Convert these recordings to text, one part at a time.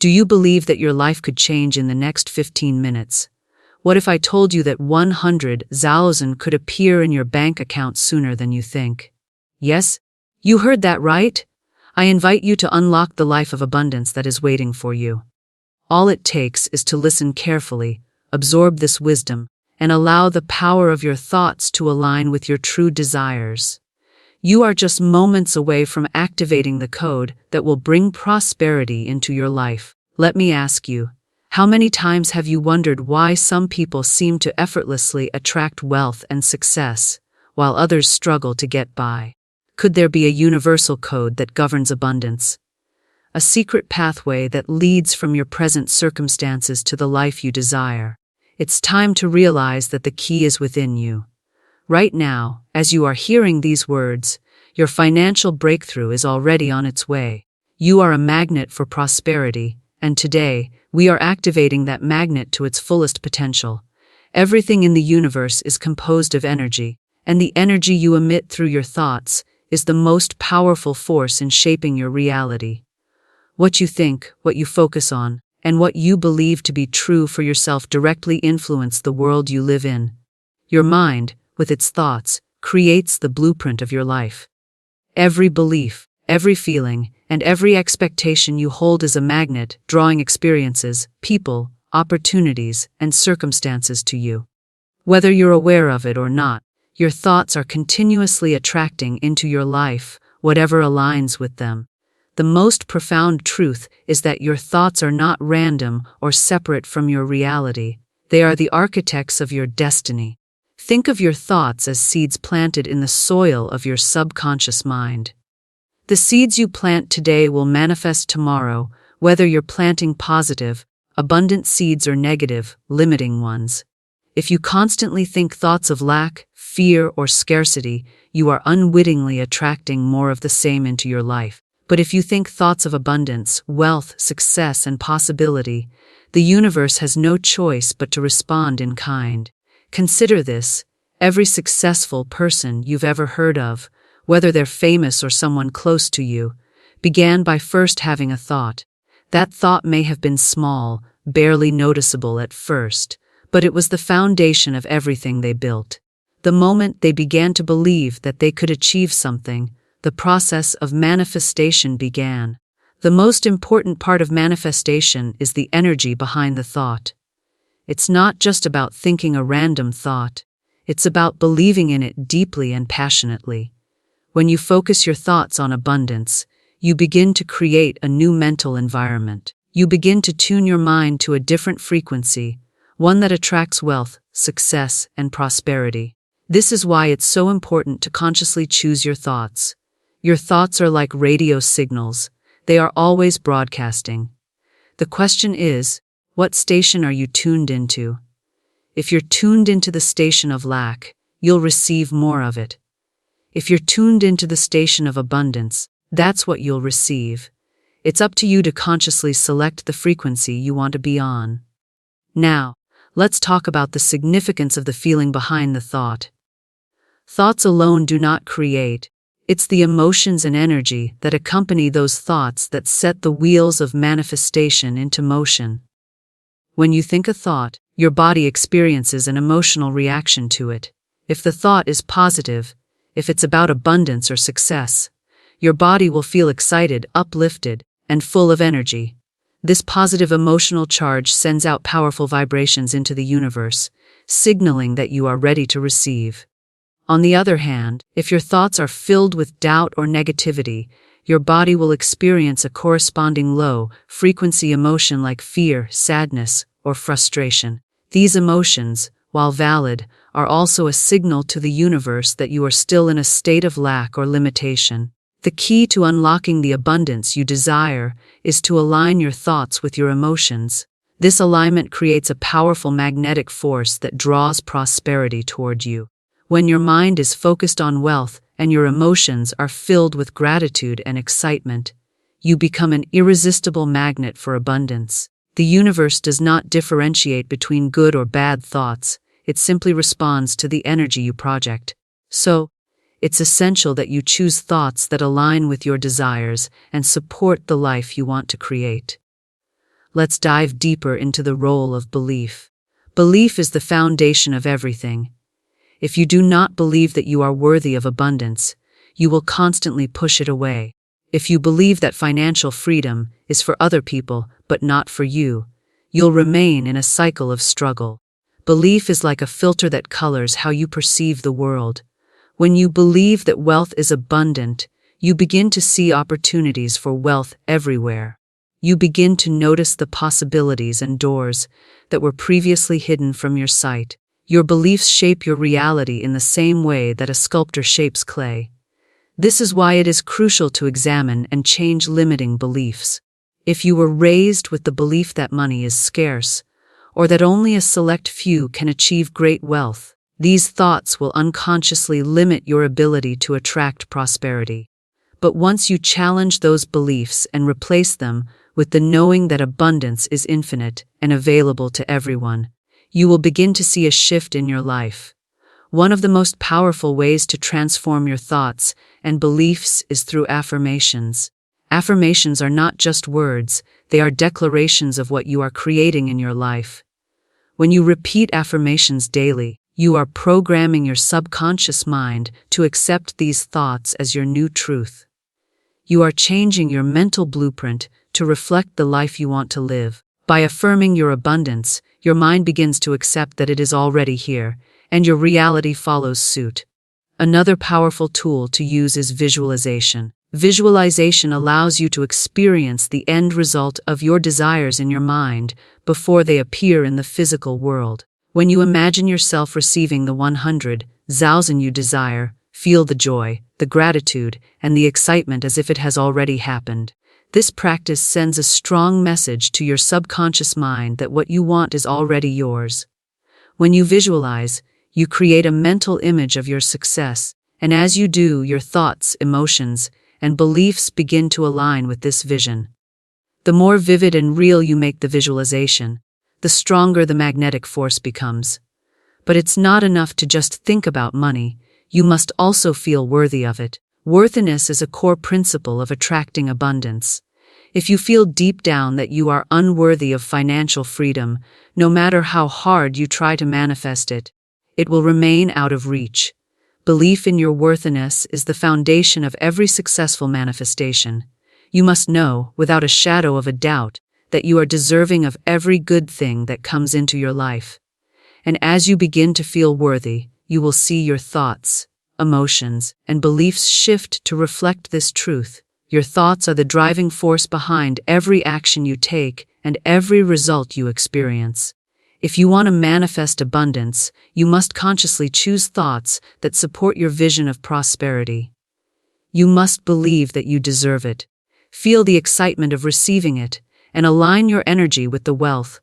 Do you believe that your life could change in the next 15 minutes? What if I told you that 100,000 could appear in your bank account sooner than you think? Yes, you heard that right. I invite you to unlock the life of abundance that is waiting for you. All it takes is to listen carefully, absorb this wisdom, and allow the power of your thoughts to align with your true desires. You are just moments away from activating the code that will bring prosperity into your life. Let me ask you, how many times have you wondered why some people seem to effortlessly attract wealth and success, while others struggle to get by? Could there be a universal code that governs abundance? A secret pathway that leads from your present circumstances to the life you desire? It's time to realize that the key is within you. Right now, as you are hearing these words, your financial breakthrough is already on its way. You are a magnet for prosperity, and today, we are activating that magnet to its fullest potential. Everything in the universe is composed of energy, and the energy you emit through your thoughts is the most powerful force in shaping your reality. What you think, what you focus on, and what you believe to be true for yourself directly influence the world you live in. Your mind, with its thoughts, creates the blueprint of your life. Every belief, every feeling, and every expectation you hold is a magnet, drawing experiences, people, opportunities, and circumstances to you. Whether you're aware of it or not, your thoughts are continuously attracting into your life whatever aligns with them. The most profound truth is that your thoughts are not random or separate from your reality. They are the architects of your destiny. Think of your thoughts as seeds planted in the soil of your subconscious mind. The seeds you plant today will manifest tomorrow, whether you're planting positive, abundant seeds or negative, limiting ones. If you constantly think thoughts of lack, fear, or scarcity, you are unwittingly attracting more of the same into your life. But if you think thoughts of abundance, wealth, success, and possibility, the universe has no choice but to respond in kind. Consider this: every successful person you've ever heard of, whether they're famous or someone close to you, began by first having a thought. That thought may have been small, barely noticeable at first, but it was the foundation of everything they built. The moment they began to believe that they could achieve something, the process of manifestation began. The most important part of manifestation is the energy behind the thought. It's not just about thinking a random thought. It's about believing in it deeply and passionately. When you focus your thoughts on abundance, you begin to create a new mental environment. You begin to tune your mind to a different frequency, one that attracts wealth, success, and prosperity. This is why it's so important to consciously choose your thoughts. Your thoughts are like radio signals. They are always broadcasting. The question is, what station are you tuned into? If you're tuned into the station of lack, you'll receive more of it. If you're tuned into the station of abundance, that's what you'll receive. It's up to you to consciously select the frequency you want to be on. Now, let's talk about the significance of the feeling behind the thought. Thoughts alone do not create. It's the emotions and energy that accompany those thoughts that set the wheels of manifestation into motion. When you think a thought, your body experiences an emotional reaction to it. If the thought is positive, if it's about abundance or success, your body will feel excited, uplifted, and full of energy. This positive emotional charge sends out powerful vibrations into the universe, signaling that you are ready to receive. On the other hand, if your thoughts are filled with doubt or negativity, your body will experience a corresponding low-frequency emotion like fear, sadness, or frustration. These emotions, while valid, are also a signal to the universe that you are still in a state of lack or limitation. The key to unlocking the abundance you desire is to align your thoughts with your emotions. This alignment creates a powerful magnetic force that draws prosperity toward you. When your mind is focused on wealth and your emotions are filled with gratitude and excitement, you become an irresistible magnet for abundance. The universe does not differentiate between good or bad thoughts. It simply responds to the energy you project. So, it's essential that you choose thoughts that align with your desires and support the life you want to create. let's dive deeper into the role of belief. Belief is the foundation of everything. If you do not believe that you are worthy of abundance, you will constantly push it away. If you believe that financial freedom is for other people but not for you, you'll remain in a cycle of struggle. Belief is like a filter that colors how you perceive the world. When you believe that wealth is abundant, you begin to see opportunities for wealth everywhere. You begin to notice the possibilities and doors that were previously hidden from your sight. Your beliefs shape your reality in the same way that a sculptor shapes clay. This is why it is crucial to examine and change limiting beliefs. If you were raised with the belief that money is scarce, or that only a select few can achieve great wealth, these thoughts will unconsciously limit your ability to attract prosperity. But once you challenge those beliefs and replace them with the knowing that abundance is infinite and available to everyone, you will begin to see a shift in your life. One of the most powerful ways to transform your thoughts and beliefs is through affirmations. Affirmations are not just words, they are declarations of what you are creating in your life. When you repeat affirmations daily, you are programming your subconscious mind to accept these thoughts as your new truth. You are changing your mental blueprint to reflect the life you want to live. By affirming your abundance, your mind begins to accept that it is already here, and your reality follows suit. Another powerful tool to use is visualization. Visualization allows you to experience the end result of your desires in your mind before they appear in the physical world. When you imagine yourself receiving the 100,000 you desire, feel the joy, the gratitude, and the excitement as if it has already happened. This practice sends a strong message to your subconscious mind that what you want is already yours. When you visualize, you create a mental image of your success, and as you do, your thoughts, emotions, and beliefs begin to align with this vision. The more vivid and real you make the visualization, the stronger the magnetic force becomes. But it's not enough to just think about money, you must also feel worthy of it. Worthiness is a core principle of attracting abundance. If you feel deep down that you are unworthy of financial freedom, no matter how hard you try to manifest it, it will remain out of reach. Belief in your worthiness is the foundation of every successful manifestation. You must know, without a shadow of a doubt, that you are deserving of every good thing that comes into your life. And as you begin to feel worthy, you will see your thoughts, emotions, and beliefs shift to reflect this truth. Your thoughts are the driving force behind every action you take and every result you experience. If you want to manifest abundance, you must consciously choose thoughts that support your vision of prosperity. You must believe that you deserve it, feel the excitement of receiving it, and align your energy with the wealth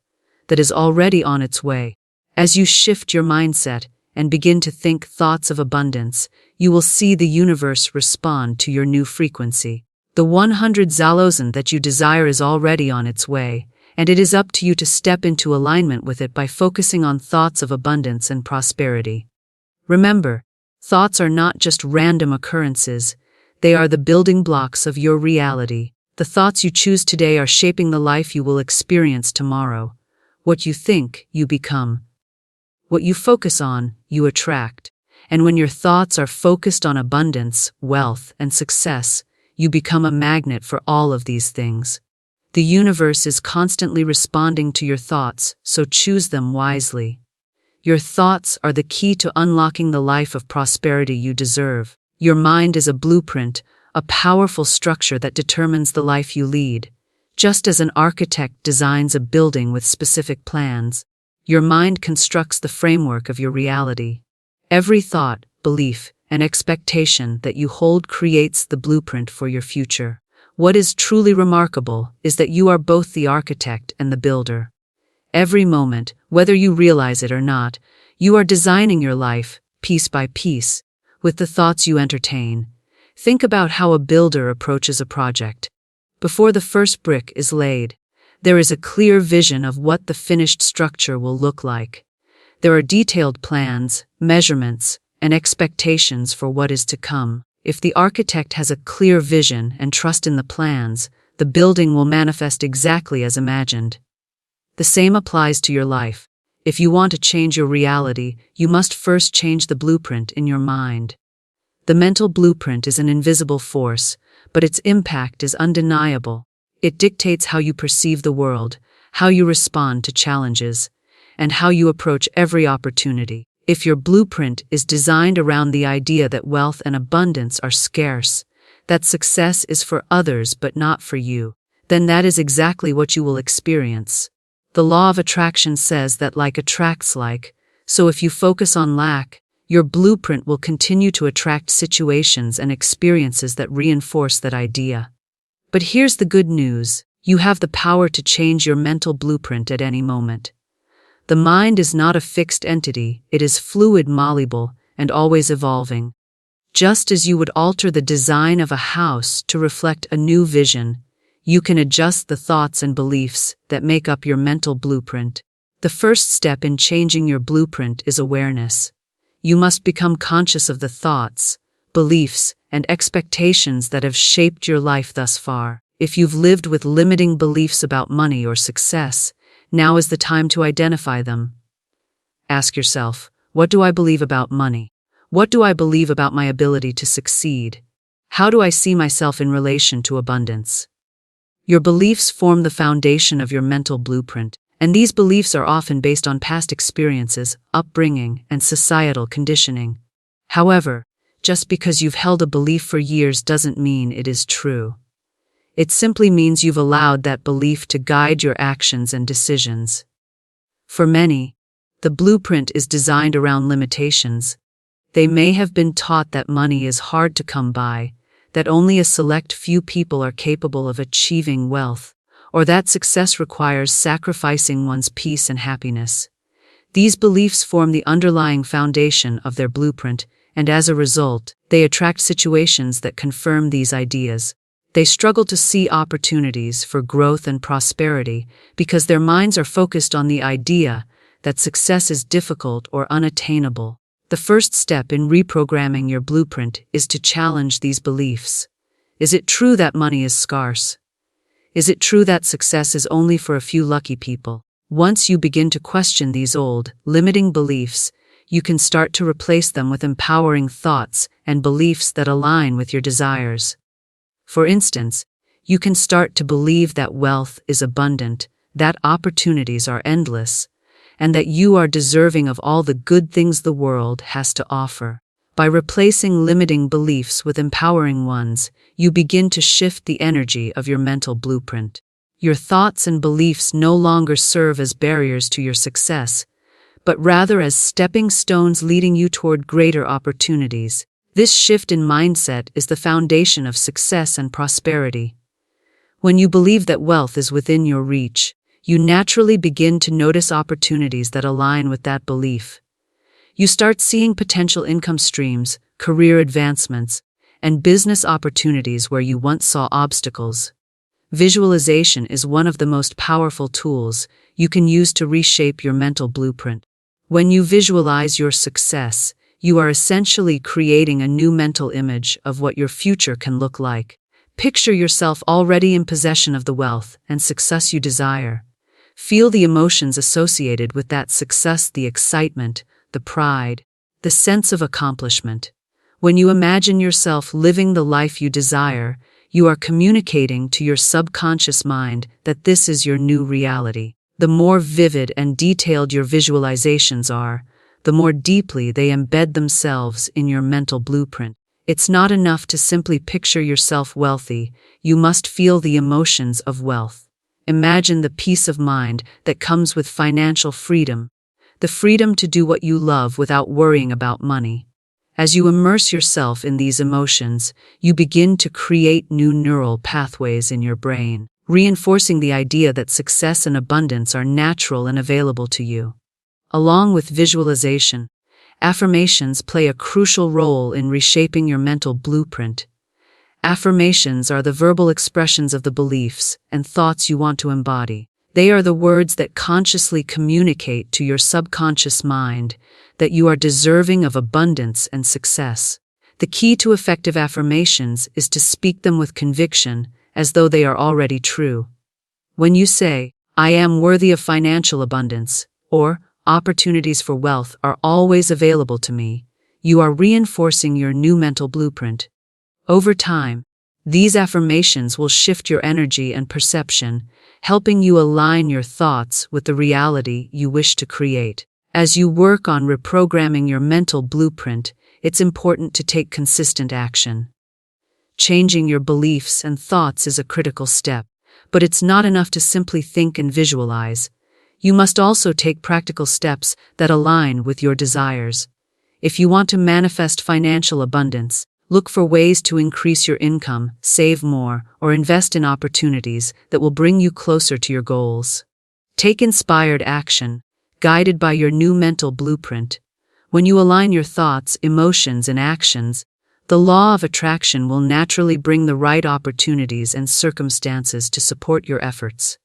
that is already on its way. As you shift your mindset and begin to think thoughts of abundance, you will see the universe respond to your new frequency. The 100,000 that you desire is already on its way, and it is up to you to step into alignment with it by focusing on thoughts of abundance and prosperity. Remember, thoughts are not just random occurrences, they are the building blocks of your reality. The thoughts you choose today are shaping the life you will experience tomorrow. What you think, you become. What you focus on, you attract. And when your thoughts are focused on abundance, wealth, and success, you become a magnet for all of these things. The universe is constantly responding to your thoughts, so choose them wisely. Your thoughts are the key to unlocking the life of prosperity you deserve. Your mind is a blueprint, a powerful structure that determines the life you lead. Just as an architect designs a building with specific plans, your mind constructs the framework of your reality. Every thought, belief, and expectation that you hold creates the blueprint for your future. What is truly remarkable is that you are both the architect and the builder. Every moment, whether you realize it or not, you are designing your life, piece by piece, with the thoughts you entertain. Think about how a builder approaches a project. Before the first brick is laid, there is a clear vision of what the finished structure will look like. There are detailed plans, measurements, and expectations for what is to come. If the architect has a clear vision and trust in the plans, the building will manifest exactly as imagined. The same applies to your life. If you want to change your reality, you must first change the blueprint in your mind. The mental blueprint is an invisible force, but its impact is undeniable. It dictates how you perceive the world, how you respond to challenges, and how you approach every opportunity. If your blueprint is designed around the idea that wealth and abundance are scarce, that success is for others but not for you, then that is exactly what you will experience. The law of attraction says that like attracts like, so if you focus on lack, your blueprint will continue to attract situations and experiences that reinforce that idea. But here's the good news: you have the power to change your mental blueprint at any moment. The mind is not a fixed entity, it is fluid, malleable, and always evolving. Just as you would alter the design of a house to reflect a new vision, you can adjust the thoughts and beliefs that make up your mental blueprint. The first step in changing your blueprint is awareness. You must become conscious of the thoughts, beliefs, and expectations that have shaped your life thus far. If you've lived with limiting beliefs about money or success, now is the time to identify them. Ask yourself, what do I believe about money? What do I believe about my ability to succeed? How do I see myself in relation to abundance? Your beliefs form the foundation of your mental blueprint, and these beliefs are often based on past experiences, upbringing, and societal conditioning. However, just because you've held a belief for years doesn't mean it is true. It simply means you've allowed that belief to guide your actions and decisions. For many, the blueprint is designed around limitations. They may have been taught that money is hard to come by, that only a select few people are capable of achieving wealth, or that success requires sacrificing one's peace and happiness. These beliefs form the underlying foundation of their blueprint, and as a result, they attract situations that confirm these ideas. They struggle to see opportunities for growth and prosperity because their minds are focused on the idea that success is difficult or unattainable. The first step in reprogramming your blueprint is to challenge these beliefs. Is it true that money is scarce? Is it true that success is only for a few lucky people? Once you begin to question these old, limiting beliefs, you can start to replace them with empowering thoughts and beliefs that align with your desires. For instance, you can start to believe that wealth is abundant, that opportunities are endless, and that you are deserving of all the good things the world has to offer. By replacing limiting beliefs with empowering ones, you begin to shift the energy of your mental blueprint. Your thoughts and beliefs no longer serve as barriers to your success, but rather as stepping stones leading you toward greater opportunities. This shift in mindset is the foundation of success and prosperity. When you believe that wealth is within your reach, you naturally begin to notice opportunities that align with that belief. You start seeing potential income streams, career advancements, and business opportunities where you once saw obstacles. Visualization is one of the most powerful tools you can use to reshape your mental blueprint. When you visualize your success, you are essentially creating a new mental image of what your future can look like. Picture yourself already in possession of the wealth and success you desire. Feel the emotions associated with that success, the excitement, the pride, the sense of accomplishment. When you imagine yourself living the life you desire, you are communicating to your subconscious mind that this is your new reality. The more vivid and detailed your visualizations are, the more deeply they embed themselves in your mental blueprint. It's not enough to simply picture yourself wealthy, you must feel the emotions of wealth. Imagine the peace of mind that comes with financial freedom, the freedom to do what you love without worrying about money. As you immerse yourself in these emotions, you begin to create new neural pathways in your brain, reinforcing the idea that success and abundance are natural and available to you. Along with visualization, affirmations play a crucial role in reshaping your mental blueprint. Affirmations are the verbal expressions of the beliefs and thoughts you want to embody. They are the words that consciously communicate to your subconscious mind that you are deserving of abundance and success. The key to effective affirmations is to speak them with conviction, as though they are already true. When you say, I am worthy of financial abundance, or opportunities for wealth are always available to me, you are reinforcing your new mental blueprint. Over time, these affirmations will shift your energy and perception, helping you align your thoughts with the reality you wish to create. As you work on reprogramming your mental blueprint, it's important to take consistent action. Changing your beliefs and thoughts is a critical step, but it's not enough to simply think and visualize. You must also take practical steps that align with your desires. If you want to manifest financial abundance, look for ways to increase your income, save more, or invest in opportunities that will bring you closer to your goals. Take inspired action, guided by your new mental blueprint. When you align your thoughts, emotions, and actions, the law of attraction will naturally bring the right opportunities and circumstances to support your efforts.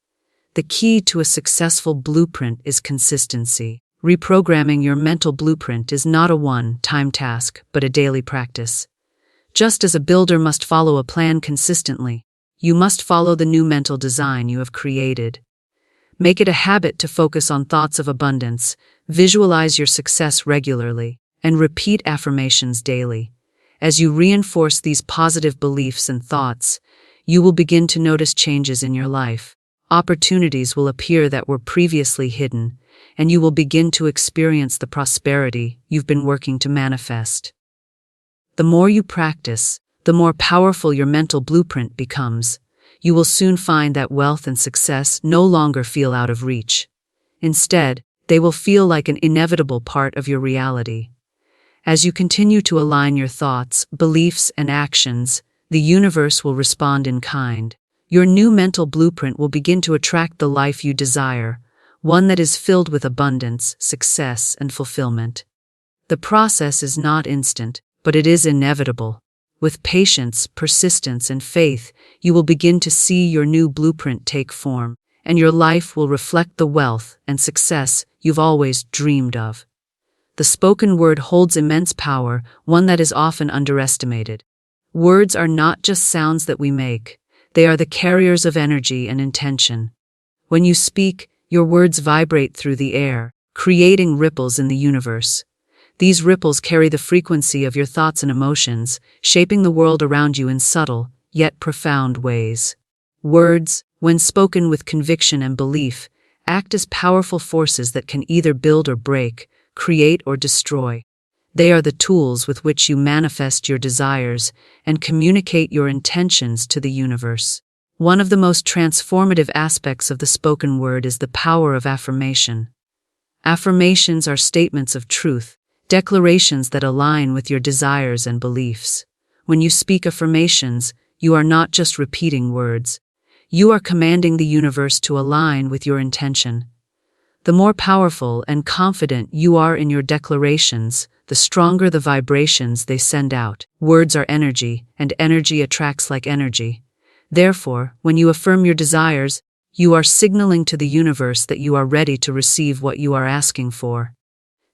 The key to a successful blueprint is consistency. Reprogramming your mental blueprint is not a one-time task, but a daily practice. Just as a builder must follow a plan consistently, you must follow the new mental design you have created. Make it a habit to focus on thoughts of abundance, visualize your success regularly, and repeat affirmations daily. As you reinforce these positive beliefs and thoughts, you will begin to notice changes in your life. Opportunities will appear that were previously hidden, and you will begin to experience the prosperity you've been working to manifest. The more you practice, the more powerful your mental blueprint becomes. You will soon find that wealth and success no longer feel out of reach. Instead, they will feel like an inevitable part of your reality. As you continue to align your thoughts, beliefs, and actions, the universe will respond in kind. Your new mental blueprint will begin to attract the life you desire, one that is filled with abundance, success, and fulfillment. The process is not instant, but it is inevitable. With patience, persistence, and faith, you will begin to see your new blueprint take form, and your life will reflect the wealth and success you've always dreamed of. The spoken word holds immense power, one that is often underestimated. Words are not just sounds that we make. They are the carriers of energy and intention. When you speak, your words vibrate through the air, creating ripples in the universe. These ripples carry the frequency of your thoughts and emotions, shaping the world around you in subtle, yet profound ways. Words, when spoken with conviction and belief, act as powerful forces that can either build or break, create or destroy. They are the tools with which you manifest your desires and communicate your intentions to the universe. One of the most transformative aspects of the spoken word is the power of affirmation. Affirmations are statements of truth, declarations that align with your desires and beliefs. When you speak affirmations, you are not just repeating words. You are commanding the universe to align with your intention. The more powerful and confident you are in your declarations, the stronger the vibrations they send out. Words are energy, and energy attracts like energy. Therefore, when you affirm your desires, you are signaling to the universe that you are ready to receive what you are asking for.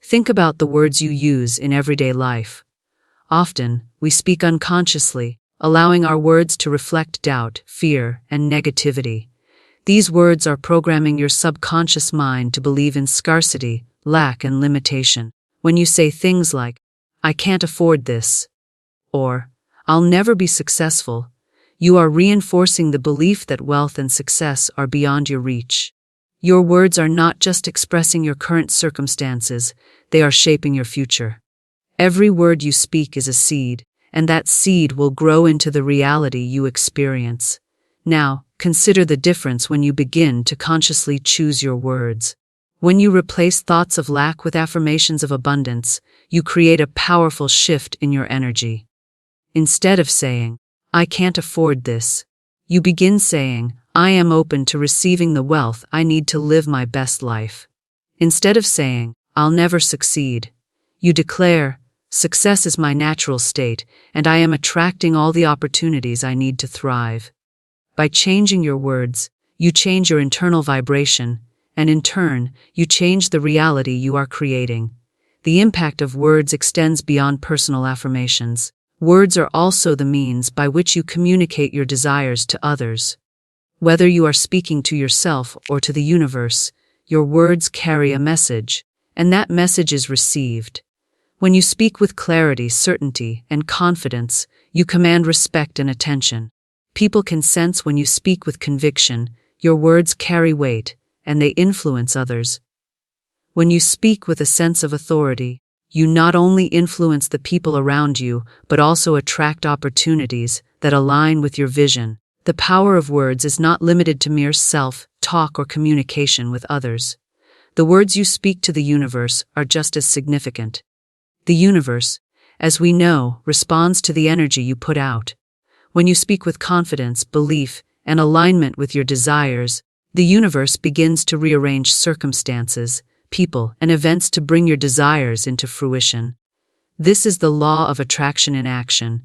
Think about the words you use in everyday life. Often, we speak unconsciously, allowing our words to reflect doubt, fear, and negativity. These words are programming your subconscious mind to believe in scarcity, lack, and limitation. When you say things like, "I can't afford this," or "I'll never be successful," you are reinforcing the belief that wealth and success are beyond your reach. Your words are not just expressing your current circumstances, they are shaping your future. Every word you speak is a seed, and that seed will grow into the reality you experience. Now, consider the difference when you begin to consciously choose your words. When you replace thoughts of lack with affirmations of abundance, you create a powerful shift in your energy. Instead of saying, "I can't afford this," you begin saying, "I am open to receiving the wealth I need to live my best life." Instead of saying, "I'll never succeed," you declare, "Success is my natural state, and I am attracting all the opportunities I need to thrive." By changing your words, you change your internal vibration, and in turn, you change the reality you are creating. The impact of words extends beyond personal affirmations. Words are also the means by which you communicate your desires to others. Whether you are speaking to yourself or to the universe, your words carry a message, and that message is received. When you speak with clarity, certainty, and confidence, you command respect and attention. People can sense when you speak with conviction, your words carry weight, and they influence others. When you speak with a sense of authority, you not only influence the people around you, but also attract opportunities that align with your vision. The power of words is not limited to mere self-talk or communication with others. The words you speak to the universe are just as significant. The universe, as we know, responds to the energy you put out. When you speak with confidence, belief, and alignment with your desires, the universe begins to rearrange circumstances, people, and events to bring your desires into fruition. This is the law of attraction in action.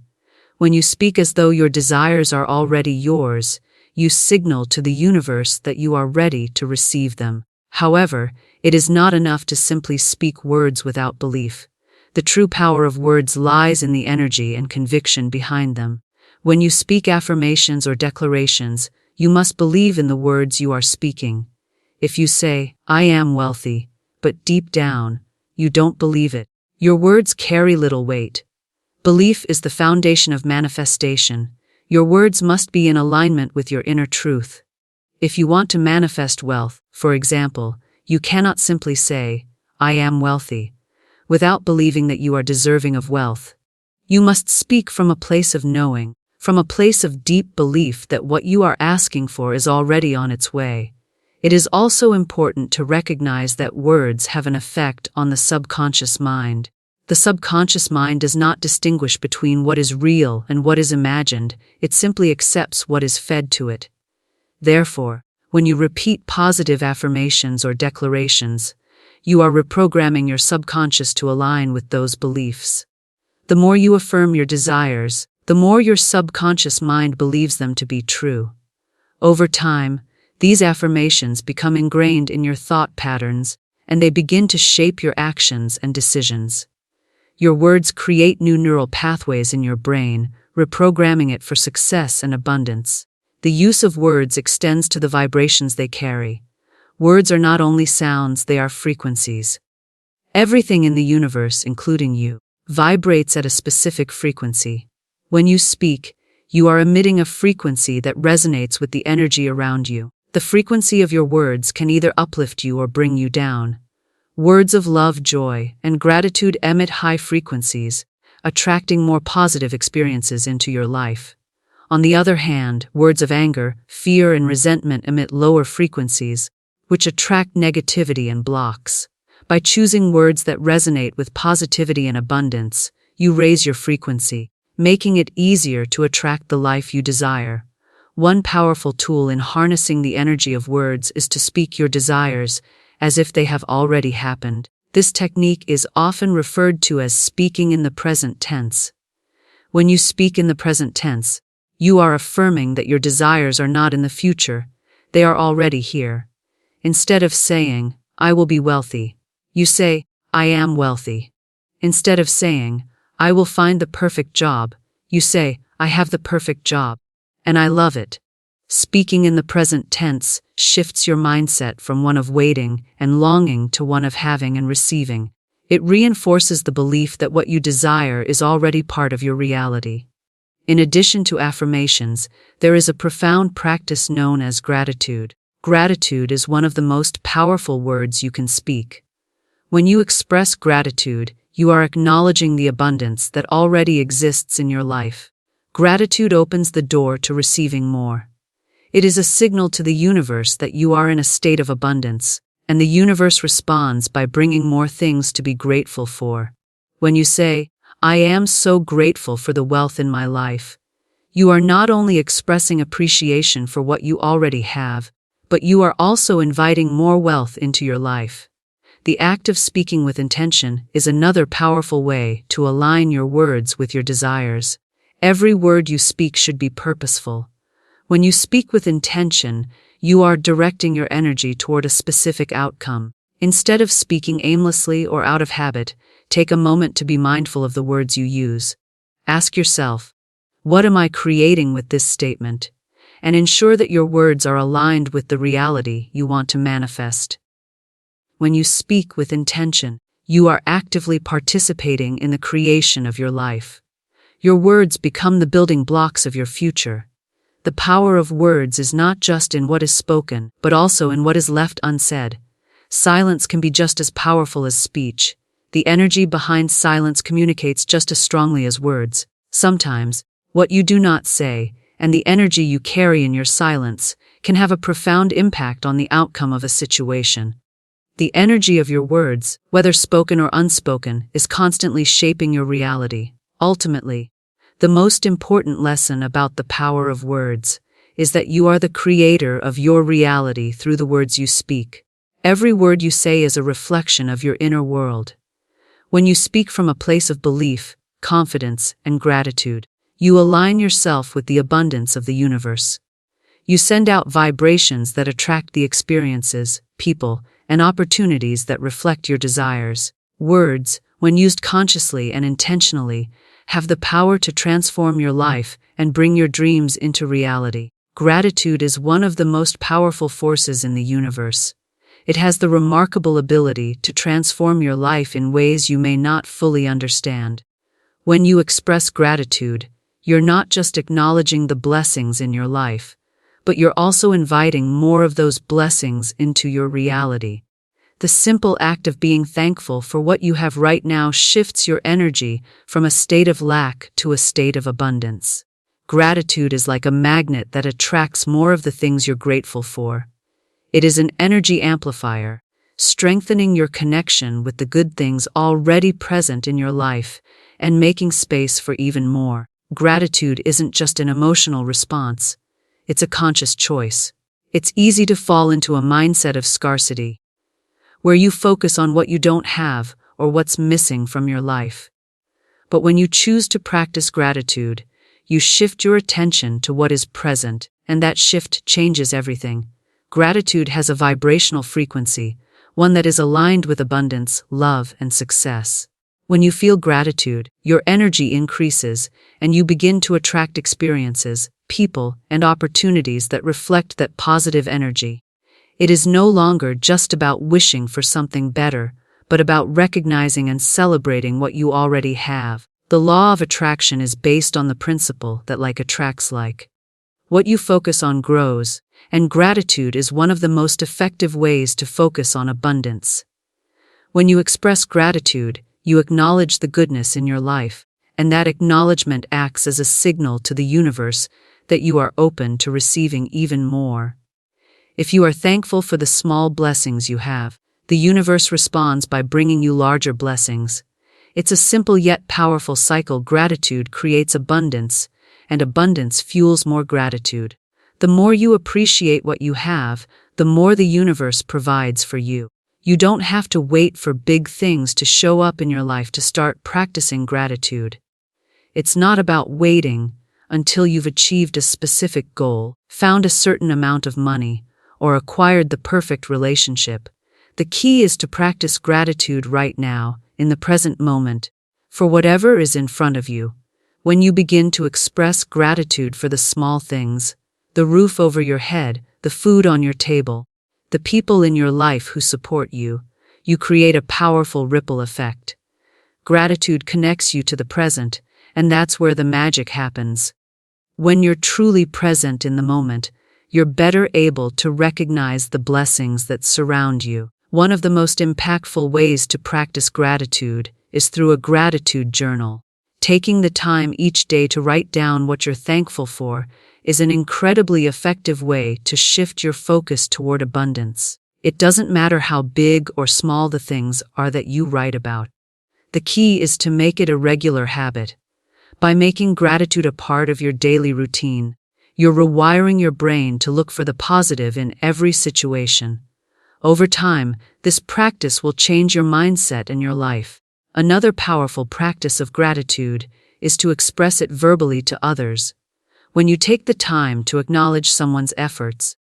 When you speak as though your desires are already yours, you signal to the universe that you are ready to receive them. However, it is not enough to simply speak words without belief. The true power of words lies in the energy and conviction behind them. When you speak affirmations or declarations, you must believe in the words you are speaking. If you say, "I am wealthy," but deep down, you don't believe it, your words carry little weight. Belief is the foundation of manifestation. Your words must be in alignment with your inner truth. If you want to manifest wealth, for example, you cannot simply say, "I am wealthy," without believing that you are deserving of wealth. You must speak from a place of knowing, from a place of deep belief that what you are asking for is already on its way. It is also important to recognize that words have an effect on the subconscious mind. The subconscious mind does not distinguish between what is real and what is imagined, it simply accepts what is fed to it. Therefore, when you repeat positive affirmations or declarations, you are reprogramming your subconscious to align with those beliefs. The more you affirm your desires, the more your subconscious mind believes them to be true. Over time, these affirmations become ingrained in your thought patterns, and they begin to shape your actions and decisions. Your words create new neural pathways in your brain, reprogramming it for success and abundance. The use of words extends to the vibrations they carry. Words are not only sounds, they are frequencies. Everything in the universe, including you, vibrates at a specific frequency. When you speak, you are emitting a frequency that resonates with the energy around you. The frequency of your words can either uplift you or bring you down. Words of love, joy, and gratitude emit high frequencies, attracting more positive experiences into your life. On the other hand, words of anger, fear, and resentment emit lower frequencies, which attract negativity and blocks. By choosing words that resonate with positivity and abundance, you raise your frequency, making it easier to attract the life you desire. One powerful tool in harnessing the energy of words is to speak your desires as if they have already happened. This technique is often referred to as speaking in the present tense. When you speak in the present tense, you are affirming that your desires are not in the future, they are already here. Instead of saying, "I will be wealthy," you say, "I am wealthy." Instead of saying, "I will find the perfect job," you say, "I have the perfect job, and I love it." Speaking in the present tense shifts your mindset from one of waiting and longing to one of having and receiving. It reinforces the belief that what you desire is already part of your reality. In addition to affirmations, there is a profound practice known as gratitude. Gratitude is one of the most powerful words you can speak. When you express gratitude, you are acknowledging the abundance that already exists in your life. Gratitude opens the door to receiving more. It is a signal to the universe that you are in a state of abundance, and the universe responds by bringing more things to be grateful for. When you say, "I am so grateful for the wealth in my life," you are not only expressing appreciation for what you already have, but you are also inviting more wealth into your life. The act of speaking with intention is another powerful way to align your words with your desires. Every word you speak should be purposeful. When you speak with intention, you are directing your energy toward a specific outcome. Instead of speaking aimlessly or out of habit, take a moment to be mindful of the words you use. Ask yourself, "What am I creating with this statement?" and ensure that your words are aligned with the reality you want to manifest. When you speak with intention, you are actively participating in the creation of your life. Your words become the building blocks of your future. The power of words is not just in what is spoken, but also in what is left unsaid. Silence can be just as powerful as speech. The energy behind silence communicates just as strongly as words. Sometimes, what you do not say, and the energy you carry in your silence, can have a profound impact on the outcome of a situation. The energy of your words, whether spoken or unspoken, is constantly shaping your reality. Ultimately, the most important lesson about the power of words is that you are the creator of your reality through the words you speak. Every word you say is a reflection of your inner world. When you speak from a place of belief, confidence, and gratitude, you align yourself with the abundance of the universe. You send out vibrations that attract the experiences, people, and opportunities that reflect your desires. Words, when used consciously and intentionally, have the power to transform your life and bring your dreams into reality. Gratitude is one of the most powerful forces in the universe. It has the remarkable ability to transform your life in ways you may not fully understand. When you express gratitude, you're not just acknowledging the blessings in your life, but you're also inviting more of those blessings into your reality. The simple act of being thankful for what you have right now shifts your energy from a state of lack to a state of abundance. Gratitude is like a magnet that attracts more of the things you're grateful for. It is an energy amplifier, strengthening your connection with the good things already present in your life and making space for even more. Gratitude isn't just an emotional response, it's a conscious choice. It's easy to fall into a mindset of scarcity, where you focus on what you don't have or what's missing from your life. But when you choose to practice gratitude, you shift your attention to what is present, and that shift changes everything. Gratitude has a vibrational frequency, one that is aligned with abundance, love, and success. When you feel gratitude, your energy increases, and you begin to attract experiences, people, and opportunities that reflect that positive energy. It is no longer just about wishing for something better, but about recognizing and celebrating what you already have. The law of attraction is based on the principle that like attracts like. What you focus on grows, and gratitude is one of the most effective ways to focus on abundance. When you express gratitude, you acknowledge the goodness in your life, and that acknowledgement acts as a signal to the universe that you are open to receiving even more. If you are thankful for the small blessings you have, the universe responds by bringing you larger blessings. It's a simple yet powerful cycle. Gratitude creates abundance, and abundance fuels more gratitude. The more you appreciate what you have, the more the universe provides for you. You don't have to wait for big things to show up in your life to start practicing gratitude. It's not about waiting until you've achieved a specific goal, found a certain amount of money, or acquired the perfect relationship. The key is to practice gratitude right now, in the present moment, for whatever is in front of you. When you begin to express gratitude for the small things, the roof over your head, the food on your table, the people in your life who support you, you create a powerful ripple effect. Gratitude connects you to the present, and that's where the magic happens. When you're truly present in the moment, you're better able to recognize the blessings that surround you. One of the most impactful ways to practice gratitude is through a gratitude journal. Taking the time each day to write down what you're thankful for is an incredibly effective way to shift your focus toward abundance. It doesn't matter how big or small the things are that you write about. The key is to make it a regular habit. By making gratitude a part of your daily routine, you're rewiring your brain to look for the positive in every situation. Over time, this practice will change your mindset and your life. Another powerful practice of gratitude is to express it verbally to others. When you take the time to acknowledge someone's efforts,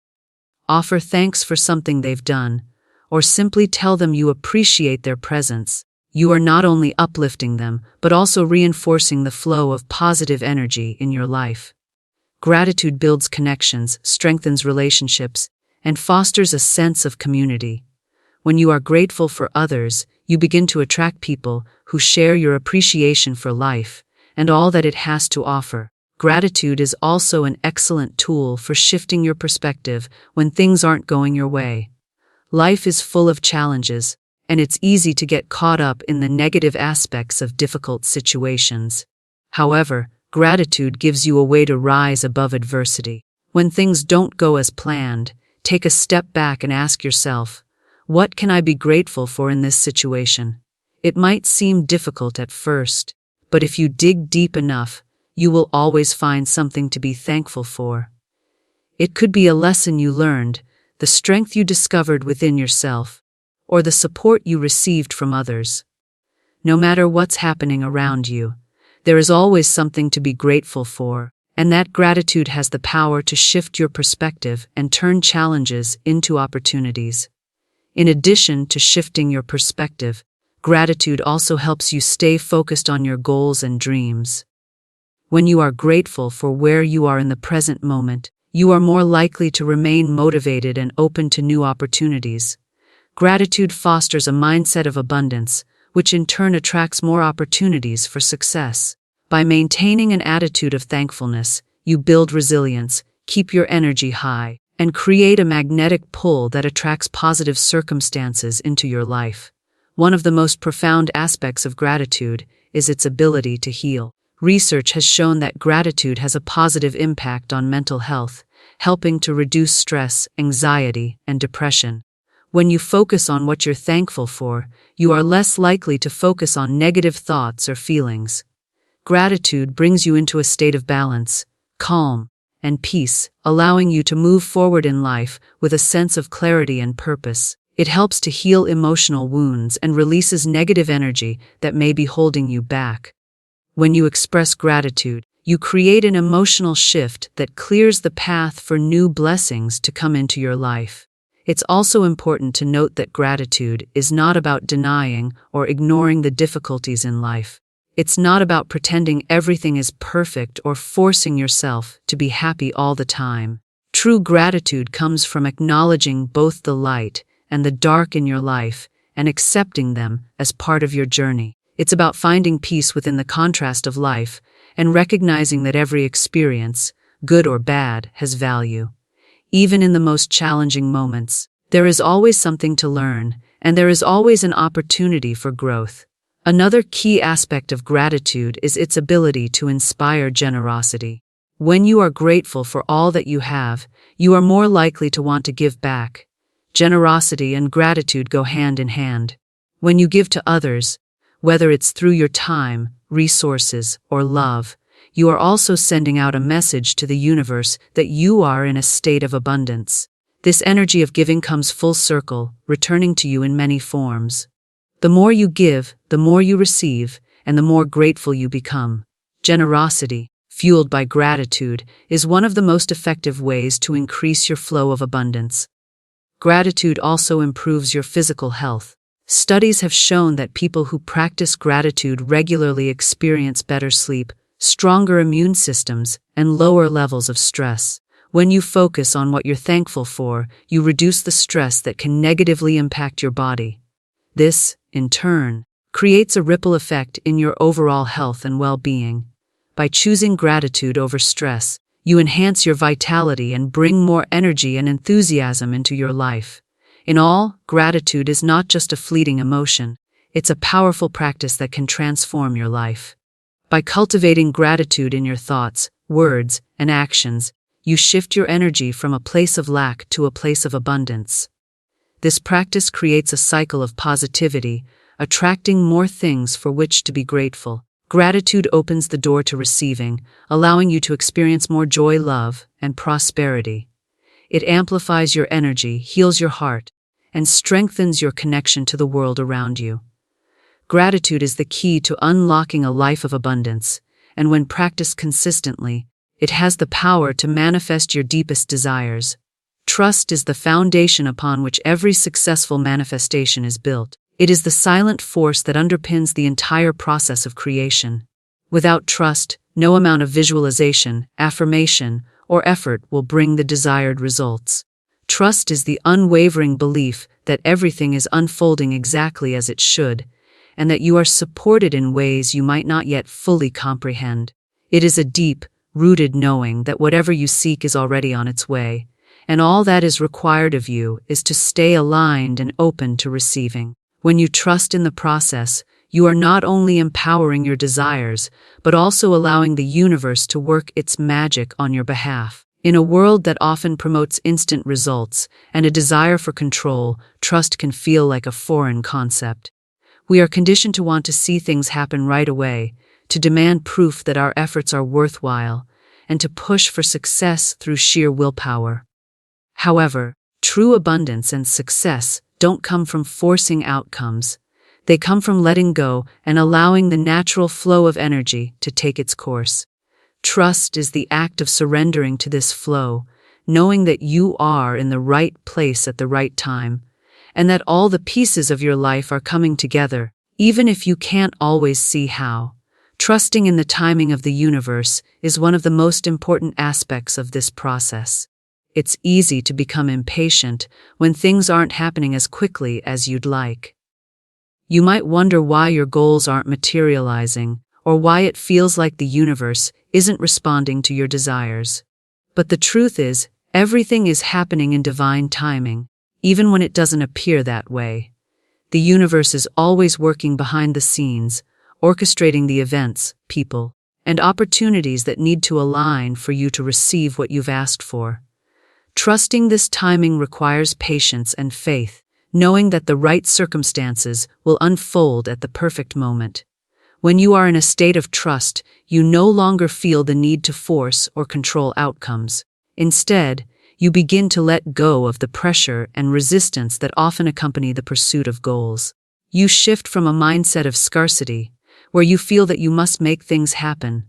offer thanks for something they've done, or simply tell them you appreciate their presence, you are not only uplifting them, but also reinforcing the flow of positive energy in your life. Gratitude builds connections, strengthens relationships, and fosters a sense of community. When you are grateful for others, you begin to attract people who share your appreciation for life and all that it has to offer. Gratitude is also an excellent tool for shifting your perspective when things aren't going your way. Life is full of challenges, and it's easy to get caught up in the negative aspects of difficult situations. However, gratitude gives you a way to rise above adversity. When things don't go as planned, take a step back and ask yourself, what can I be grateful for in this situation? It might seem difficult at first, but if you dig deep enough, you will always find something to be thankful for. It could be a lesson you learned, the strength you discovered within yourself, or the support you received from others. No matter what's happening around you, there is always something to be grateful for, and that gratitude has the power to shift your perspective and turn challenges into opportunities. In addition to shifting your perspective, gratitude also helps you stay focused on your goals and dreams. When you are grateful for where you are in the present moment, you are more likely to remain motivated and open to new opportunities. Gratitude fosters a mindset of abundance, which in turn attracts more opportunities for success. By maintaining an attitude of thankfulness, you build resilience, keep your energy high, and create a magnetic pull that attracts positive circumstances into your life. One of the most profound aspects of gratitude is its ability to heal. Research has shown that gratitude has a positive impact on mental health, helping to reduce stress, anxiety, and depression. When you focus on what you're thankful for, you are less likely to focus on negative thoughts or feelings. Gratitude brings you into a state of balance, calm, and peace, allowing you to move forward in life with a sense of clarity and purpose. It helps to heal emotional wounds and releases negative energy that may be holding you back. When you express gratitude, you create an emotional shift that clears the path for new blessings to come into your life. It's also important to note that gratitude is not about denying or ignoring the difficulties in life. It's not about pretending everything is perfect or forcing yourself to be happy all the time. True gratitude comes from acknowledging both the light and the dark in your life and accepting them as part of your journey. It's about finding peace within the contrast of life and recognizing that every experience, good or bad, has value. Even in the most challenging moments, there is always something to learn, and there is always an opportunity for growth. Another key aspect of gratitude is its ability to inspire generosity. When you are grateful for all that you have, you are more likely to want to give back. Generosity and gratitude go hand in hand. When you give to others, whether it's through your time, resources, or love, you are also sending out a message to the universe that you are in a state of abundance. This energy of giving comes full circle, returning to you in many forms. The more you give, the more you receive, and the more grateful you become. Generosity, fueled by gratitude, is one of the most effective ways to increase your flow of abundance. Gratitude also improves your physical health. Studies have shown that people who practice gratitude regularly experience better sleep, stronger immune systems, and lower levels of stress. When you focus on what you're thankful for, you reduce the stress that can negatively impact your body. This, in turn, creates a ripple effect in your overall health and well-being. By choosing gratitude over stress, you enhance your vitality and bring more energy and enthusiasm into your life. In all, gratitude is not just a fleeting emotion, it's a powerful practice that can transform your life. By cultivating gratitude in your thoughts, words, and actions, you shift your energy from a place of lack to a place of abundance. This practice creates a cycle of positivity, attracting more things for which to be grateful. Gratitude opens the door to receiving, allowing you to experience more joy, love, and prosperity. It amplifies your energy, heals your heart, and strengthens your connection to the world around you. Gratitude is the key to unlocking a life of abundance, and when practiced consistently, it has the power to manifest your deepest desires. Trust is the foundation upon which every successful manifestation is built. It is the silent force that underpins the entire process of creation. Without trust, no amount of visualization, affirmation, or effort will bring the desired results. Trust is the unwavering belief that everything is unfolding exactly as it should, and that you are supported in ways you might not yet fully comprehend. It is a deep, rooted knowing that whatever you seek is already on its way, and all that is required of you is to stay aligned and open to receiving. When you trust in the process, you are not only empowering your desires, but also allowing the universe to work its magic on your behalf. In a world that often promotes instant results and a desire for control, trust can feel like a foreign concept. We are conditioned to want to see things happen right away, to demand proof that our efforts are worthwhile, and to push for success through sheer willpower. However, true abundance and success don't come from forcing outcomes. They come from letting go and allowing the natural flow of energy to take its course. Trust is the act of surrendering to this flow, knowing that you are in the right place at the right time, and that all the pieces of your life are coming together, even if you can't always see how. Trusting in the timing of the universe is one of the most important aspects of this process. It's easy to become impatient when things aren't happening as quickly as you'd like. You might wonder why your goals aren't materializing, or why it feels like the universe isn't responding to your desires. But the truth is, everything is happening in divine timing, even when it doesn't appear that way. The universe is always working behind the scenes, orchestrating the events, people, and opportunities that need to align for you to receive what you've asked for. Trusting this timing requires patience and faith, knowing that the right circumstances will unfold at the perfect moment. When you are in a state of trust, you no longer feel the need to force or control outcomes. Instead, you begin to let go of the pressure and resistance that often accompany the pursuit of goals. You shift from a mindset of scarcity, where you feel that you must make things happen,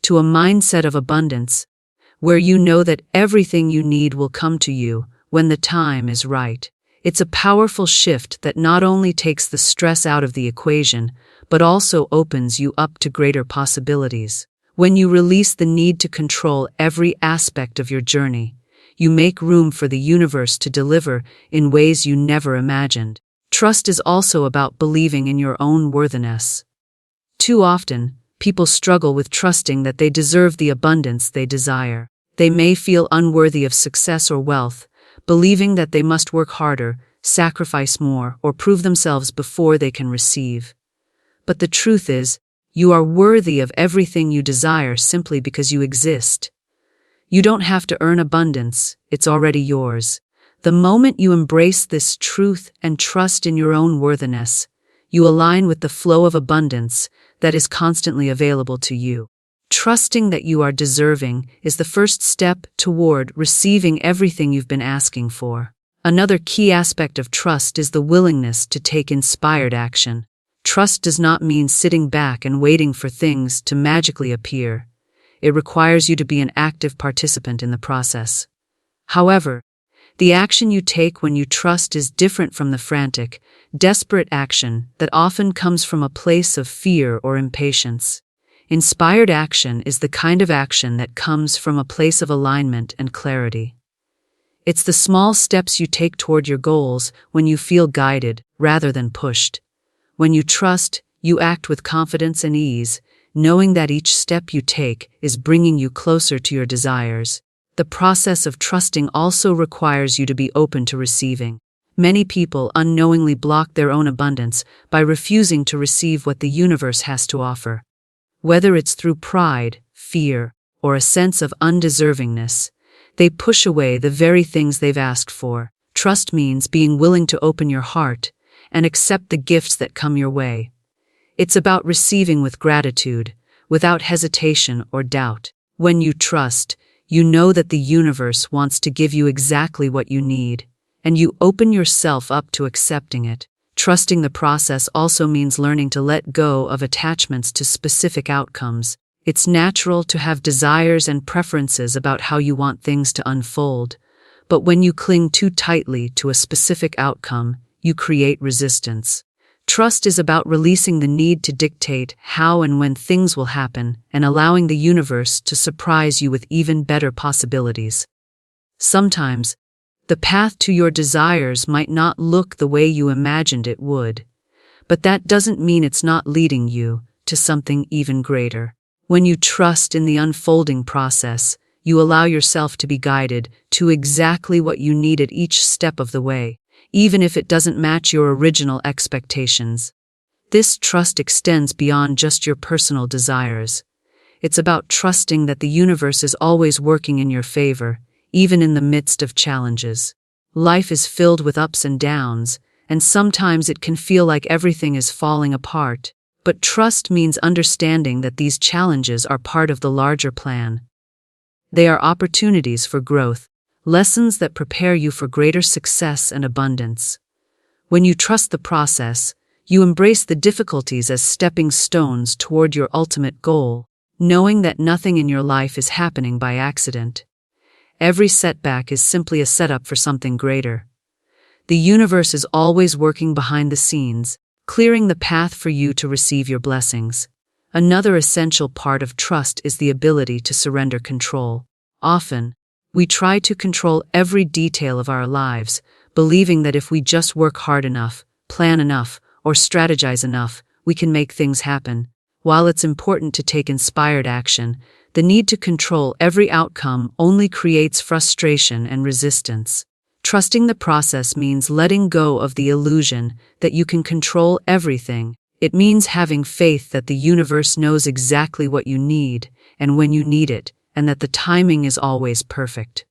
to a mindset of abundance, where you know that everything you need will come to you when the time is right. It's a powerful shift that not only takes the stress out of the equation, but also opens you up to greater possibilities. When you release the need to control every aspect of your journey, you make room for the universe to deliver in ways you never imagined. Trust is also about believing in your own worthiness. Too often, people struggle with trusting that they deserve the abundance they desire. They may feel unworthy of success or wealth, believing that they must work harder, sacrifice more, or prove themselves before they can receive. But the truth is, you are worthy of everything you desire simply because you exist. You don't have to earn abundance, it's already yours. The moment you embrace this truth and trust in your own worthiness, you align with the flow of abundance that is constantly available to you. Trusting that you are deserving is the first step toward receiving everything you've been asking for. Another key aspect of trust is the willingness to take inspired action. Trust does not mean sitting back and waiting for things to magically appear. It requires you to be an active participant in the process. However, the action you take when you trust is different from the frantic, desperate action that often comes from a place of fear or impatience. Inspired action is the kind of action that comes from a place of alignment and clarity. It's the small steps you take toward your goals when you feel guided rather than pushed. When you trust, you act with confidence and ease, knowing that each step you take is bringing you closer to your desires. The process of trusting also requires you to be open to receiving. Many people unknowingly block their own abundance by refusing to receive what the universe has to offer. Whether it's through pride, fear, or a sense of undeservingness, they push away the very things they've asked for. Trust means being willing to open your heart and accept the gifts that come your way. It's about receiving with gratitude, without hesitation or doubt. When you trust, you know that the universe wants to give you exactly what you need, and you open yourself up to accepting it. Trusting the process also means learning to let go of attachments to specific outcomes. It's natural to have desires and preferences about how you want things to unfold, but when you cling too tightly to a specific outcome, you create resistance. Trust is about releasing the need to dictate how and when things will happen and allowing the universe to surprise you with even better possibilities. Sometimes, the path to your desires might not look the way you imagined it would, but that doesn't mean it's not leading you to something even greater. When you trust in the unfolding process, you allow yourself to be guided to exactly what you need at each step of the way, even if it doesn't match your original expectations. This trust extends beyond just your personal desires. It's about trusting that the universe is always working in your favor, even in the midst of challenges. Life is filled with ups and downs, and sometimes it can feel like everything is falling apart. But trust means understanding that these challenges are part of the larger plan. They are opportunities for growth, lessons that prepare you for greater success and abundance. When you trust the process, you embrace the difficulties as stepping stones toward your ultimate goal, knowing that nothing in your life is happening by accident. Every setback is simply a setup for something greater. The universe is always working behind the scenes, clearing the path for you to receive your blessings. Another essential part of trust is the ability to surrender control. Often, we try to control every detail of our lives, believing that if we just work hard enough, plan enough, or strategize enough, we can make things happen. While it's important to take inspired action, the need to control every outcome only creates frustration and resistance. Trusting the process means letting go of the illusion that you can control everything. It means having faith that the universe knows exactly what you need and when you need it, and that the timing is always perfect.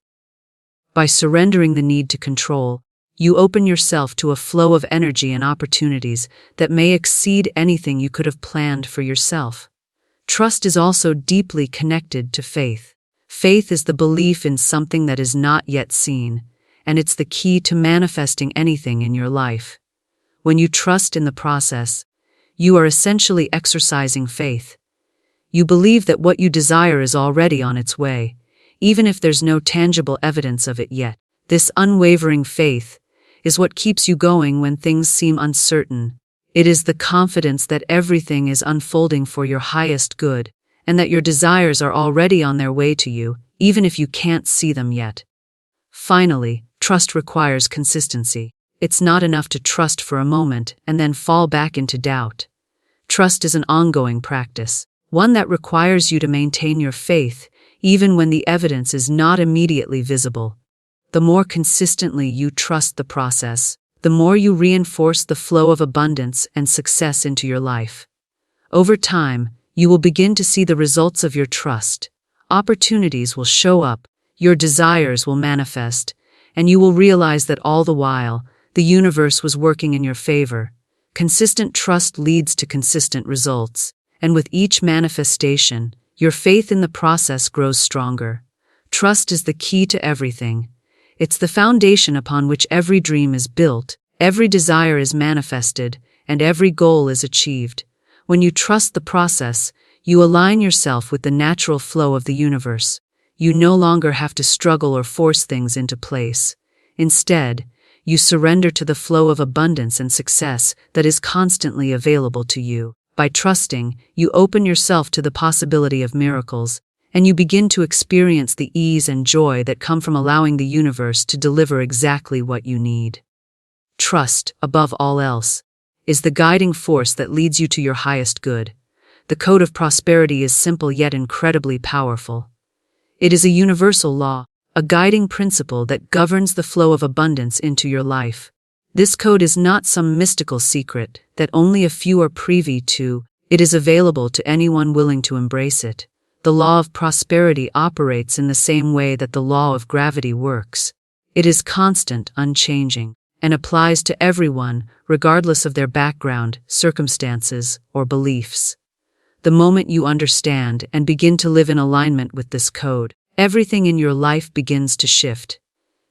By surrendering the need to control, you open yourself to a flow of energy and opportunities that may exceed anything you could have planned for yourself. Trust is also deeply connected to faith. Faith is the belief in something that is not yet seen, and it's the key to manifesting anything in your life. When you trust in the process, you are essentially exercising faith. You believe that what you desire is already on its way, even if there's no tangible evidence of it yet. This unwavering faith is what keeps you going when things seem uncertain. It is the confidence that everything is unfolding for your highest good, and that your desires are already on their way to you, even if you can't see them yet. Finally, trust requires consistency. It's not enough to trust for a moment and then fall back into doubt. Trust is an ongoing practice, one that requires you to maintain your faith even when the evidence is not immediately visible. The more consistently you trust the process, the more you reinforce the flow of abundance and success into your life. Over time, you will begin to see the results of your trust. Opportunities will show up, your desires will manifest, and you will realize that all the while, the universe was working in your favor. Consistent trust leads to consistent results, and with each manifestation, your faith in the process grows stronger. Trust is the key to everything. It's the foundation upon which every dream is built, every desire is manifested, and every goal is achieved. When you trust the process, you align yourself with the natural flow of the universe. You no longer have to struggle or force things into place. Instead, you surrender to the flow of abundance and success that is constantly available to you. By trusting, you open yourself to the possibility of miracles, and you begin to experience the ease and joy that come from allowing the universe to deliver exactly what you need. Trust, above all else, is the guiding force that leads you to your highest good. The code of prosperity is simple yet incredibly powerful. It is a universal law, a guiding principle that governs the flow of abundance into your life. This code is not some mystical secret that only a few are privy to. It is available to anyone willing to embrace it. The law of prosperity operates in the same way that the law of gravity works. It is constant, unchanging, and applies to everyone, regardless of their background, circumstances, or beliefs. The moment you understand and begin to live in alignment with this code, everything in your life begins to shift.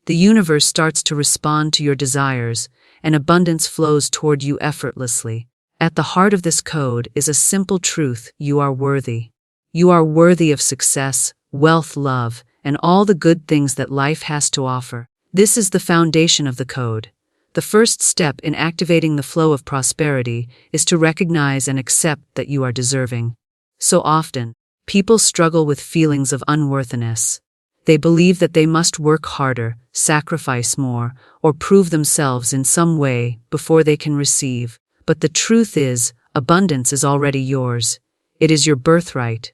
The universe starts to respond to your desires, and abundance flows toward you effortlessly. At the heart of this code is a simple truth: you are worthy. You are worthy of success, wealth, love, and all the good things that life has to offer. This is the foundation of the code. The first step in activating the flow of prosperity is to recognize and accept that you are deserving. So often, people struggle with feelings of unworthiness. They believe that they must work harder, sacrifice more, or prove themselves in some way before they can receive. But the truth is, abundance is already yours. It is your birthright.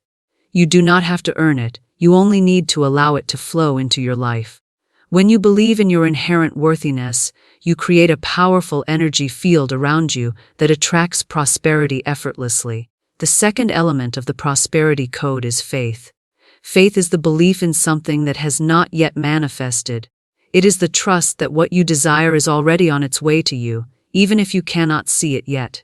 You do not have to earn it, you only need to allow it to flow into your life. When you believe in your inherent worthiness, you create a powerful energy field around you that attracts prosperity effortlessly. The second element of the prosperity code is faith. Faith is the belief in something that has not yet manifested. It is the trust that what you desire is already on its way to you, even if you cannot see it yet.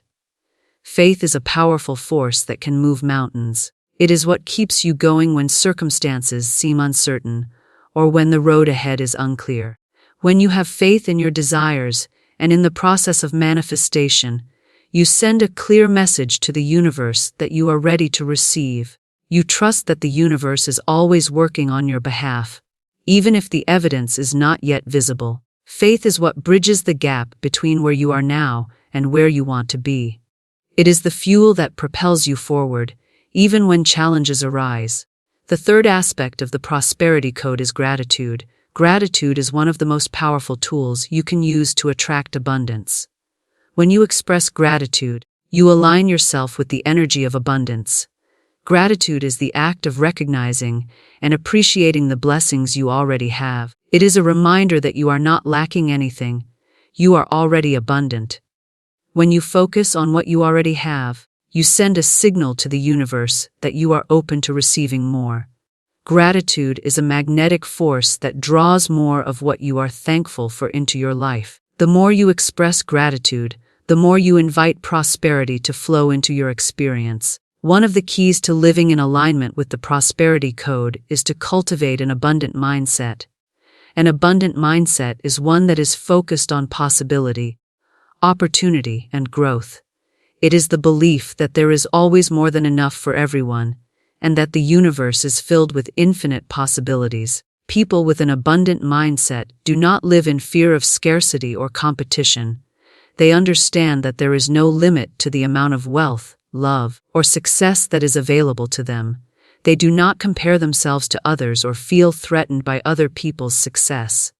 Faith is a powerful force that can move mountains. It is what keeps you going when circumstances seem uncertain, or when the road ahead is unclear. When you have faith in your desires, and in the process of manifestation, you send a clear message to the universe that you are ready to receive. You trust that the universe is always working on your behalf, even if the evidence is not yet visible. Faith is what bridges the gap between where you are now and where you want to be. It is the fuel that propels you forward, even when challenges arise. The third aspect of the prosperity code is gratitude. Gratitude is one of the most powerful tools you can use to attract abundance. When you express gratitude, you align yourself with the energy of abundance. Gratitude is the act of recognizing and appreciating the blessings you already have. It is a reminder that you are not lacking anything. You are already abundant. When you focus on what you already have, you send a signal to the universe that you are open to receiving more. Gratitude is a magnetic force that draws more of what you are thankful for into your life. The more you express gratitude, the more you invite prosperity to flow into your experience. One of the keys to living in alignment with the prosperity code is to cultivate an abundant mindset. An abundant mindset is one that is focused on possibility, opportunity, and growth. It is the belief that there is always more than enough for everyone, and that the universe is filled with infinite possibilities. People with an abundant mindset do not live in fear of scarcity or competition. They understand that there is no limit to the amount of wealth, love, or success that is available to them. They do not compare themselves to others or feel threatened by other people's success.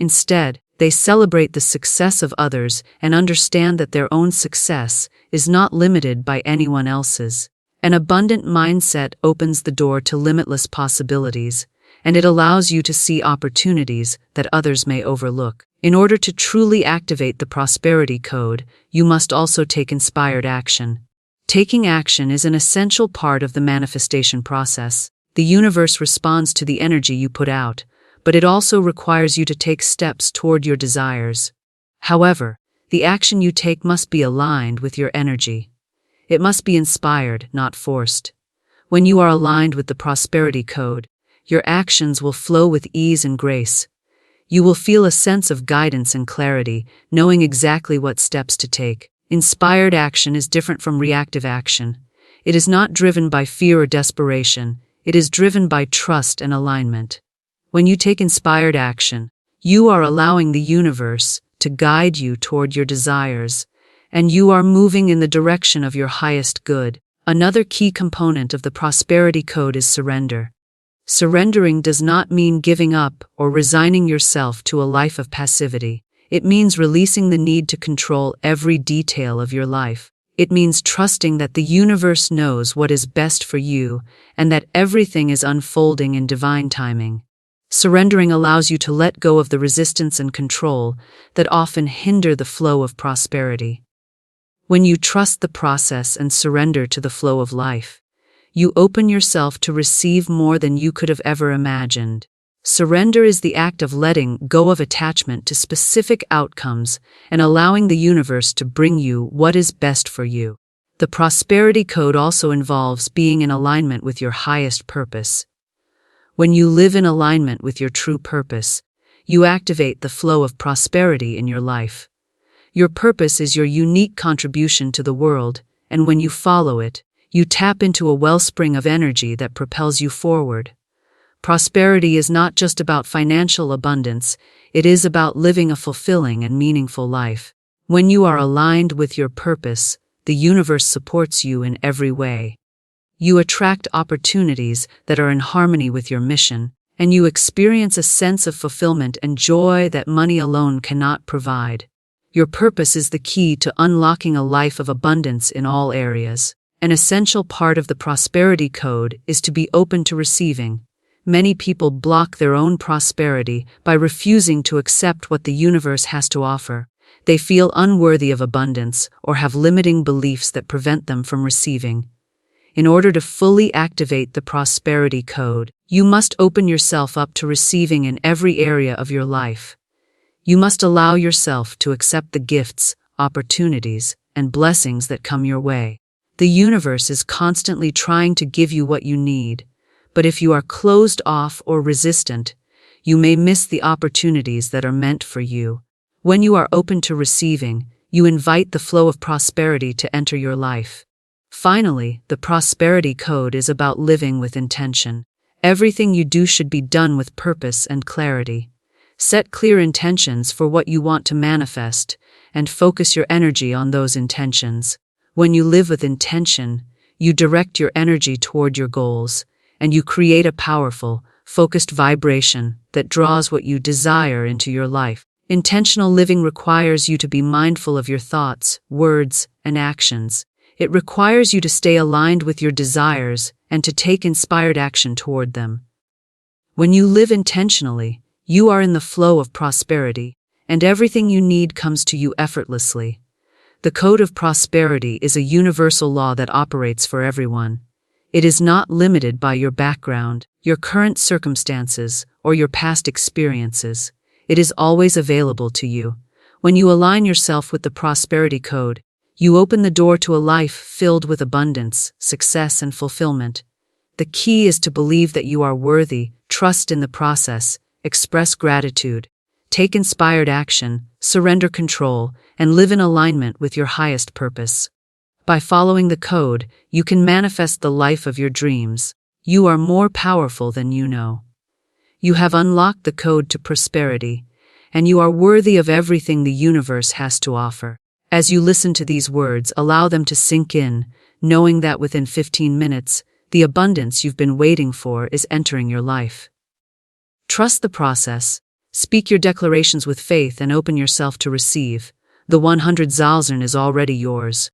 Instead, they celebrate the success of others and understand that their own success is not limited by anyone else's. An abundant mindset opens the door to limitless possibilities, and it allows you to see opportunities that others may overlook. In order to truly activate the prosperity code, you must also take inspired action. Taking action is an essential part of the manifestation process. The universe responds to the energy you put out, but it also requires you to take steps toward your desires. However, the action you take must be aligned with your energy. It must be inspired, not forced. When you are aligned with the prosperity code, your actions will flow with ease and grace. You will feel a sense of guidance and clarity, knowing exactly what steps to take. Inspired action is different from reactive action. It is not driven by fear or desperation. It is driven by trust and alignment. When you take inspired action, you are allowing the universe to guide you toward your desires, and you are moving in the direction of your highest good. Another key component of the prosperity code is surrender. Surrendering does not mean giving up or resigning yourself to a life of passivity. It means releasing the need to control every detail of your life. It means trusting that the universe knows what is best for you and that everything is unfolding in divine timing. Surrendering allows you to let go of the resistance and control that often hinder the flow of prosperity. When you trust the process and surrender to the flow of life, you open yourself to receive more than you could have ever imagined. Surrender is the act of letting go of attachment to specific outcomes and allowing the universe to bring you what is best for you. The prosperity code also involves being in alignment with your highest purpose. When you live in alignment with your true purpose, you activate the flow of prosperity in your life. Your purpose is your unique contribution to the world, and when you follow it, you tap into a wellspring of energy that propels you forward. Prosperity is not just about financial abundance, it is about living a fulfilling and meaningful life. When you are aligned with your purpose, the universe supports you in every way. You attract opportunities that are in harmony with your mission, and you experience a sense of fulfillment and joy that money alone cannot provide. Your purpose is the key to unlocking a life of abundance in all areas. An essential part of the prosperity code is to be open to receiving. Many people block their own prosperity by refusing to accept what the universe has to offer. They feel unworthy of abundance or have limiting beliefs that prevent them from receiving. In order to fully activate the prosperity code, you must open yourself up to receiving in every area of your life. You must allow yourself to accept the gifts, opportunities, and blessings that come your way. The universe is constantly trying to give you what you need, but if you are closed off or resistant, you may miss the opportunities that are meant for you. When you are open to receiving, you invite the flow of prosperity to enter your life. Finally, the prosperity code is about living with intention. Everything you do should be done with purpose and clarity. Set clear intentions for what you want to manifest, and focus your energy on those intentions. When you live with intention, you direct your energy toward your goals, and you create a powerful, focused vibration that draws what you desire into your life. Intentional living requires you to be mindful of your thoughts, words, and actions. It requires you to stay aligned with your desires and to take inspired action toward them. When you live intentionally, you are in the flow of prosperity, and everything you need comes to you effortlessly. The code of prosperity is a universal law that operates for everyone. It is not limited by your background, your current circumstances, or your past experiences. It is always available to you. When you align yourself with the prosperity code, you open the door to a life filled with abundance, success, and fulfillment. The key is to believe that you are worthy, trust in the process, express gratitude, take inspired action, surrender control, and live in alignment with your highest purpose. By following the code, you can manifest the life of your dreams. You are more powerful than you know. You have unlocked the code to prosperity, and you are worthy of everything the universe has to offer. As you listen to these words, allow them to sink in, knowing that within 15 minutes, the abundance you've been waiting for is entering your life. Trust the process, speak your declarations with faith, and open yourself to receive. The 100,000 is already yours.